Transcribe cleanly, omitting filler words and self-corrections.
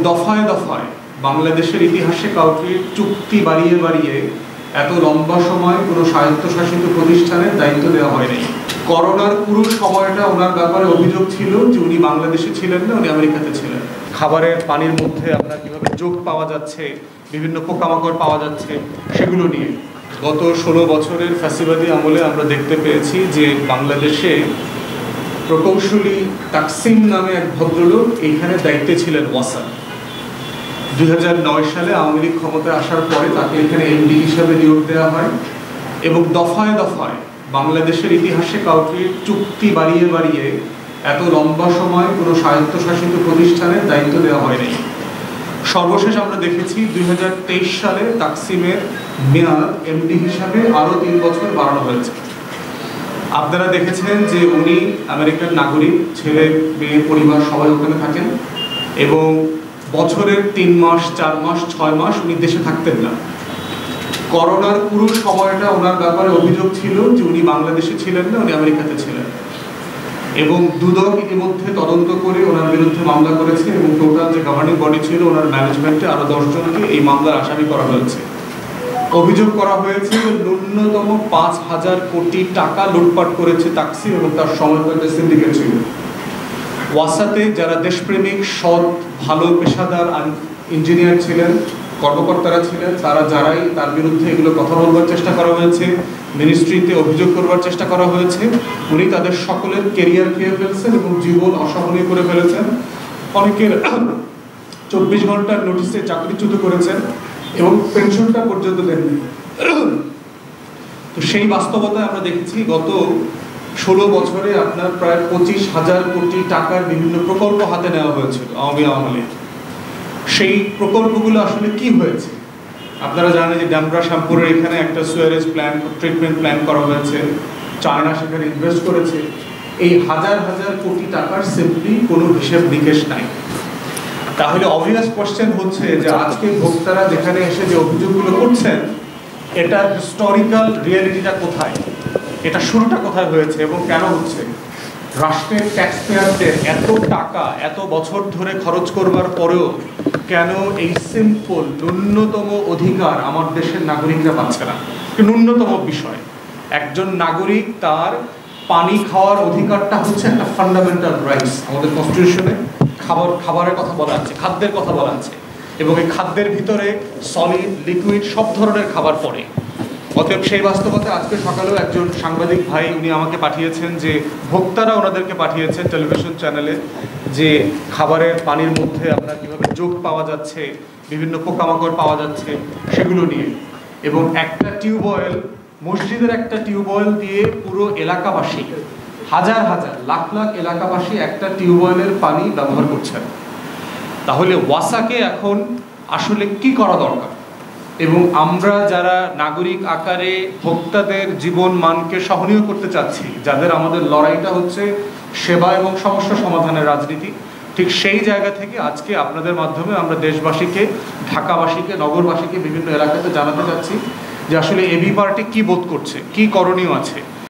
দফায় দফায় বাংলাদেশের ইতিহাসে কাউকে চুক্তি বাড়িয়ে বাড়িয়ে এত লম্বা সময় কোনো স্বায়ত্তশাসিত প্রতিষ্ঠানের দায়িত্ব দেওয়া হয়নি। করোনার পুরো সময়টা ওনার ব্যাপারে অভিযোগ ছিল যে উনি বাংলাদেশে ছিলেন না, উনি আমেরিকাতে ছিলেন। খাবারের পানির মধ্যে আপনার কীভাবে যোগ পাওয়া যাচ্ছে, বিভিন্ন পোকামাকড় পাওয়া যাচ্ছে, সেগুলো নিয়ে গত 16 বছরের ফ্যাসিবাদী আমলে আমরা দেখতে পেয়েছি যে বাংলাদেশে প্রকৌশলী তাকসিম নামে এক ভদ্রলোক এইখানে দায়িত্বে ছিলেন ওয়াসা। 2009 সালে আওয়ামী লীগ ক্ষমতায় আসার পরে তাকে এখানে এমডি হিসাবে নিয়োগ দেওয়া হয় এবং দফায় দফায় বাংলাদেশের ইতিহাসে কাউকে চুক্তি বাড়িয়ে বাড়িয়ে এত লম্বা সময় কোনো স্বায়ত্তশাসিত প্রতিষ্ঠানের দায়িত্ব দেওয়া হয়নি। সর্বশেষ আমরা দেখেছি 2023 সালে তাকসিমের মেয়াদ এমডি হিসাবে আরও 3 বছর বাড়ানো হয়েছে। আপনারা দেখেছেন যে উনি আমেরিকান নাগরিক, ছেলে মেয়ে পরিবার সবাই ওখানে থাকেন এবং বছরের 3 মাস 4 মাস 6 মাস উনি দেশে থাকতেন না। করোনার পুরো সময়টা ওনার ব্যাপারে অভিযোগ ছিল যে উনি বাংলাদেশে ছিলেন না, উনি আমেরিকাতে ছিলেন এবং দুদক ইতিমধ্যে তদন্ত করে ওনার বিরুদ্ধে মামলা করেছে এবং টোটাল যে গভর্নিং বডি ছিল ওনার ম্যানেজমেন্টে আরও 10 জনকে এই মামলার আসামি করা হয়েছে। অভিযোগ করা হয়েছে ন্যূনতম 5,000 কোটি টাকা লুটপাট করেছে তাকসিম এবং তার সময়কালে সিন্ডিকেট ছিল। ওয়াসাতে যারা দেশপ্রেমিক, সৎ, ভালো পেশাদার ইঞ্জিনিয়ার ছিলেন, কর্মকর্তারা ছিলেন, তারা যারাই তার বিরুদ্ধে এগুলো কথা বলবার চেষ্টা করা হয়েছে, মিনিস্ট্রিতে অভিযোগ করবার চেষ্টা করা হয়েছে, উনি তাদের সকলের কেরিয়ার খেয়ে ফেলছেন এবং জীবন অসহনীয় করে ফেলেছেন। অনেকের 24 ঘন্টার নোটিশে চাকরিচ্যুত করেছেন এবং পেনশনটা পর্যন্ত দেননি। তো সেই বাস্তবতায় আমরা দেখেছি গত 16 বছরে আপনার প্রায় 25,000 কোটি টাকার বিভিন্ন প্রকল্প হাতে নেওয়া হয়েছিল আওয়ামী আমলে। সেই প্রকল্পগুলো আসলে কি হয়েছে? আপনারা জানেন যে ড্যামরা শ্যামপুরের এখানে একটা সুয়ারেজ প্ল্যান, ট্রিটমেন্ট প্ল্যান করা হয়েছে, চায়না সেখানে ইনভেস্ট করেছে। এই হাজার হাজার কোটি টাকার সিম্পলি কোনো হিসেব নিকেশ নাই। তাহলে অবভিয়াস কোশ্চেন হচ্ছে যে আজকে ভোক্তারা যেখানে এসে যে অভিযোগগুলো করছেন, এটার হিস্টোরিক্যাল রিয়েলিটিটা কোথায়, এটা শুরুটা কোথায় হয়েছে এবং কেন হচ্ছে? রাষ্ট্রের ট্যাক্স পেয়ারদের এত টাকা এত বছর ধরে খরচ করবার পরেও কেন এই সিম্পল ন্যূনতম অধিকার আমার দেশের নাগরিকরা পাচ্ছে না? ন্যূনতম বিষয়, একজন নাগরিক তার পানি খাওয়ার অধিকারটা হচ্ছে একটা ফান্ডামেন্টাল রাইটস। আমাদের কনস্টিটিউশনে খাবারের কথা বলা আছে, খাদ্যের কথা বলা আছে এবং এই খাদ্যের ভিতরে সলিড, লিকুইড সব ধরনের খাবার পড়ে। অতএব সেই বাস্তবতায় আজকে সকালেও একজন সাংবাদিক ভাই উনি আমাকে পাঠিয়েছেন যে ভোক্তারা ওনাদেরকে পাঠিয়েছেন টেলিভিশন চ্যানেলে যে খাবারের পানির মধ্যে আপনার কীভাবে যোগ পাওয়া যাচ্ছে, বিভিন্ন পোকামাকড় পাওয়া যাচ্ছে, সেগুলো নিয়ে। এবং একটা টিউবওয়েল, মসজিদের একটা টিউবওয়েল দিয়ে পুরো এলাকাবাসী, হাজার হাজার লাখ লাখ এলাকাবাসী একটা টিউবওয়েলের পানি ব্যবহার করছেন। তাহলে ওয়াসাকে এখন আসলে কি করা দরকার? এবং আমরা যারা নাগরিক আকারে ভোক্তাদের জীবন মানকে সহনীয় করতে চাচ্ছি, যাদের আমাদের লড়াইটা হচ্ছে সেবা এবং সমস্যা সমাধানের রাজনীতি, ঠিক সেই জায়গা থেকে আজকে আপনাদের মাধ্যমে আমরা দেশবাসীকে, ঢাকাবাসীকে, নগরবাসীকে বিভিন্ন এলাকাতে জানাতে চাচ্ছি যে আসলে এবি পার্টি কী বোধ করছে, কী করণীয় আছে।